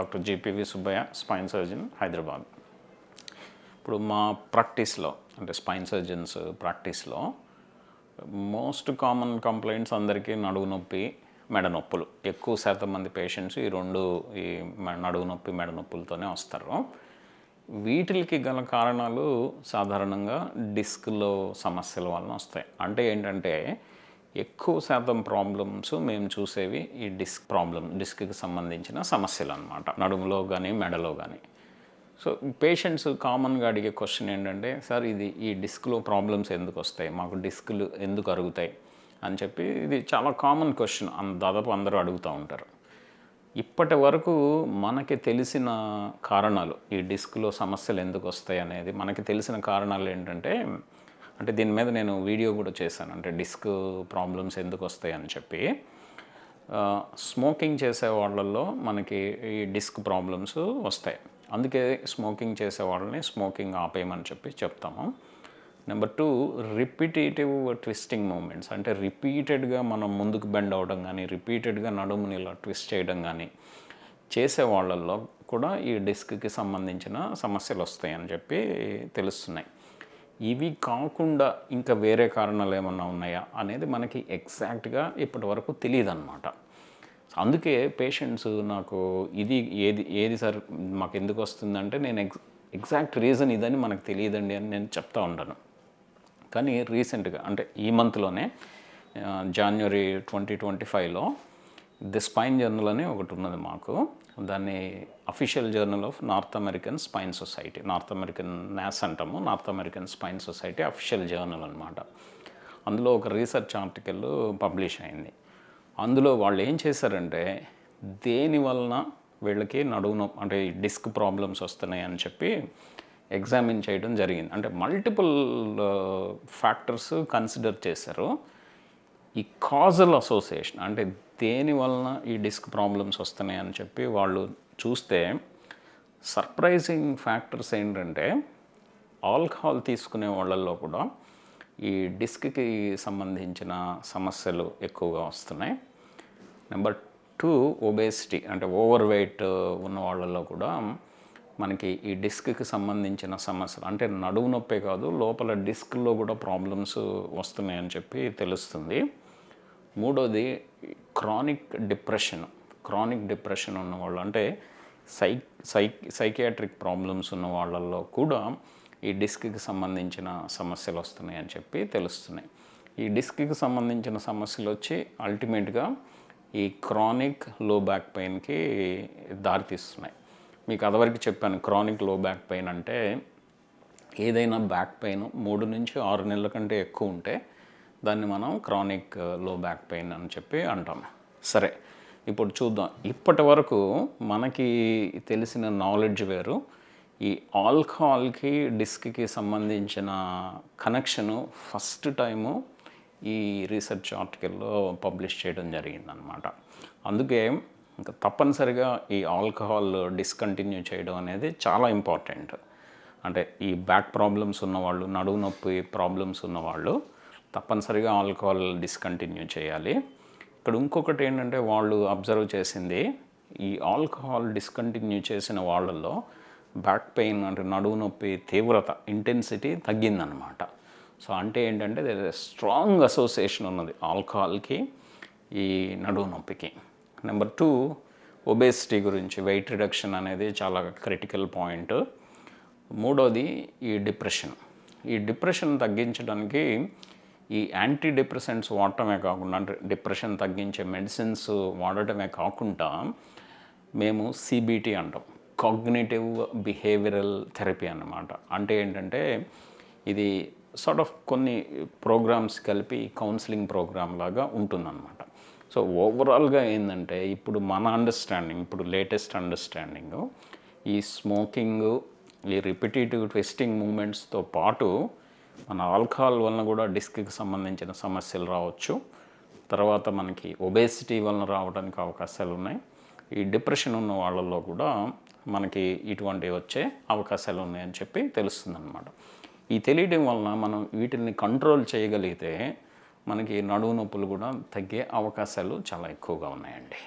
Doctor GPV Subbaiah, spine surgeon, Hyderabad. ఇప్పుడు మా ప్రాక్టీస్లో అంటే స్పైన్ సర్జన్స్ ప్రాక్టీస్లో మోస్ట్ కామన్ కంప్లైంట్స్ అందరికీ నడువు నొప్పి, మెడ నొప్పులు. ఎక్కువ శాతం మంది పేషెంట్స్ ఈ నడువు నొప్పి, మెడ నొప్పులతోనే వస్తారు. వీటికి గల కారణాలు సాధారణంగా డిస్క్లో సమస్యల వలన వస్తాయి. అంటే ఏంటంటే ఎక్కువ శాతం ప్రాబ్లమ్స్ మేము చూసేవి ఈ డిస్క్కి సంబంధించిన సమస్యలు అన్నమాట, నడుములో కానీ మెడలో కానీ. సో పేషెంట్స్ కామన్గా అడిగే క్వశ్చన్ ఏంటంటే, సార్ ఈ డిస్క్లో ప్రాబ్లమ్స్ ఎందుకు వస్తాయి, మాకు డిస్క్లు ఎందుకు అరుగుతాయి అని చెప్పి ఇది చాలా కామన్ క్వశ్చన్, దాదాపు అందరూ అడుగుతూ ఉంటారు. ఇప్పటి వరకు మనకి తెలిసిన కారణాలు, ఈ డిస్క్లో సమస్యలు ఎందుకు వస్తాయి అనేది మనకి తెలిసిన కారణాలు ఏంటంటే, అంటే దీని మీద నేను వీడియో కూడా చేశాను, అంటే డిస్క్ ప్రాబ్లమ్స్ ఎందుకు వస్తాయి అని చెప్పి. స్మోకింగ్ చేసే వాళ్ళల్లో మనకి ఈ డిస్క్ ప్రాబ్లమ్స్ వస్తాయి. అందుకే స్మోకింగ్ చేసే వాళ్ళని స్మోకింగ్ ఆపేయమని చెప్తాము. నెంబర్ 2, రిపిటేటివ్ ట్విస్టింగ్ మూమెంట్స్, అంటే రిపీటెడ్గా మనం ముందుకు బెండ్ అవ్వడం కానీ, రిపీటెడ్గా నడుముని ఇలా ట్విస్ట్ చేయడం కానీ చేసే వాళ్ళల్లో కూడా ఈ డిస్క్కి సంబంధించిన సమస్యలు వస్తాయని చెప్పి తెలుస్తున్నాయి. ఇవి కాకుండా ఇంకా వేరే కారణాలు ఏమన్నా ఉన్నాయా అనేది మనకి ఎగ్జాక్ట్గా ఇప్పటి వరకు తెలియదు అన్నమాట. అందుకే పేషెంట్స్ నాకు ఏది సార్ మాకు ఎందుకు వస్తుందంటే, నేను ఎగ్జాక్ట్ రీజన్ ఇదని మనకు తెలియదండి అని నేను చెప్తా ఉంటాను. కానీ రీసెంట్గా అంటే ఈ మంత్లోనే జనవరి 2025లో ది స్పైన్ జర్నల్ అని ఒకటి ఉన్నది మాకు. దాన్ని official journal of North American spine society, North American NASS అంటాము, North American spine society official journal అనమాట. అందులో ఒక రీసెర్చ్ ఆర్టికల్ పబ్లిష్ అయింది. అందులో వాళ్ళు ఏం చేశారంటే, దేని వలన వీళ్ళకి నడువు నొప్పి అంటే డిస్క్ ప్రాబ్లమ్స్ వస్తున్నాయి అని చెప్పి ఎగ్జామిన్ చేయడం జరిగింది. అంటే మల్టిపుల్ ఫ్యాక్టర్స్ కన్సిడర్ చేశారు. ఈ కాజల్ అసోసియేషన్ అంటే దేని వలన ఈ డిస్క్ ప్రాబ్లమ్స్ వస్తున్నాయి అని చెప్పి వాళ్ళు చూస్తే సర్ప్రైజింగ్ ఫ్యాక్టర్స్ ఏంటంటే, ఆల్కహాల్ తీసుకునే వాళ్ళల్లో కూడా ఈ డిస్క్కి సంబంధించిన సమస్యలు ఎక్కువగా వస్తున్నాయి. నెంబర్ 2, ఒబేసిటీ అంటే ఓవర్ వెయిట్ ఉన్న వాళ్ళల్లో కూడా మనకి ఈ డిస్క్కి సంబంధించిన సమస్యలు, అంటే నడువు నొప్పే కాదు లోపల డిస్క్లో కూడా ప్రాబ్లమ్స్ వస్తున్నాయని చెప్పి తెలుస్తుంది. 3వది క్రానిక్ డిప్రెషన్ ఉన్నవాళ్ళు, అంటే సైకియాట్రిక్ ప్రాబ్లమ్స్ ఉన్న వాళ్ళల్లో కూడా ఈ డిస్క్కి సంబంధించిన సమస్యలు వస్తున్నాయి అని చెప్పి తెలుస్తున్నాయి. ఈ డిస్క్కి సంబంధించిన సమస్యలు వచ్చి అల్టిమేట్గా ఈ క్రానిక్ లో బ్యాక్ పెయిన్కి దారితీస్తున్నాయి. మీకు అదివరకు చెప్పాను, క్రానిక్ లో బ్యాక్ పెయిన్ అంటే ఏదైనా బ్యాక్ పెయిన్ 3 నుంచి 6 నెలల కంటే ఎక్కువ ఉంటే దాన్ని మనం క్రానిక్ లో బ్యాక్ పెయిన్ అని చెప్పి అంటాం. సరే, ఇప్పుడు చూద్దాం. ఇప్పటి వరకు మనకి తెలిసిన నాలెడ్జ్ వేరు. ఈ ఆల్కహాల్కి డిస్క్కి సంబంధించిన కనెక్షను ఫస్ట్ టైము ఈ రీసెర్చ్ ఆర్టికల్లో పబ్లిష్ చేయడం జరిగిందనమాట. అందుకే ఇంకా తప్పనిసరిగా ఈ ఆల్కహాల్ డిస్కంటిన్యూ చేయడం అనేది చాలా ఇంపార్టెంట్. అంటే ఈ బ్యాక్ ప్రాబ్లమ్స్ ఉన్నవాళ్ళు, నడువు నొప్పి ప్రాబ్లమ్స్ ఉన్నవాళ్ళు తప్పనిసరిగా ఆల్కహాల్ డిస్కంటిన్యూ చేయాలి. ఇక్కడ ఇంకొకటి ఏంటంటే, వాళ్ళు అబ్జర్వ్ చేసింది, ఈ ఆల్కహాల్ డిస్కంటిన్యూ చేసిన వాళ్ళల్లో బ్యాక్ పెయిన్ అంటే నడువు నొప్పి తీవ్రత, ఇంటెన్సిటీ తగ్గిందనమాట. సో అంటే ఏంటంటే స్ట్రాంగ్ అసోసియేషన్ ఉన్నది ఆల్కహాల్కి ఈ నడువు నొప్పికి. నెంబర్ 2, ఒబేసిటీ గురించి, వెయిట్ రిడక్షన్ అనేది చాలా క్రిటికల్ పాయింట్. 3వది ఈ డిప్రెషన్ తగ్గించడానికి ఈ యాంటీ డిప్రెసెంట్స్ వాడటమే కాకుండా, అంటే డిప్రెషన్ తగ్గించే మెడిసిన్స్ వాడటమే కాకుండా మేము CBT అంటాం, కాగ్నిటివ్ బిహేవియరల్ థెరపీ అన్నమాట. అంటే ఏంటంటే ఇది సార్ట్ ఆఫ్ కొన్ని ప్రోగ్రామ్స్ కలిపి కౌన్సిలింగ్ ప్రోగ్రామ్ లాగా ఉంటుందన్నమాట. సో ఓవరాల్గా ఏంటంటే, ఇప్పుడు మన అండర్స్టాండింగ్, ఇప్పుడు లేటెస్ట్ అండర్స్టాండింగ్, ఈ స్మోకింగ్, ఈ రిపిటేటివ్ ట్విస్టింగ్ మూమెంట్స్తో పాటు మన ఆల్కహాల్ వలన కూడా డిస్క్కి సంబంధించిన సమస్యలు రావచ్చు. తర్వాత మనకి ఒబేసిటీ వలన రావడానికి అవకాశాలు ఉన్నాయి. ఈ డిప్రెషన్ ఉన్న వాళ్ళల్లో కూడా మనకి ఇటువంటివి వచ్చే అవకాశాలు ఉన్నాయని చెప్పి తెలుస్తుందన్నమాట. ఈ తెలియడం వలన మనం వీటిని కంట్రోల్ చేయగలిగితే మనకి నడువు నొప్పులు కూడా తగ్గే అవకాశాలు చాలా ఎక్కువగా ఉన్నాయండి.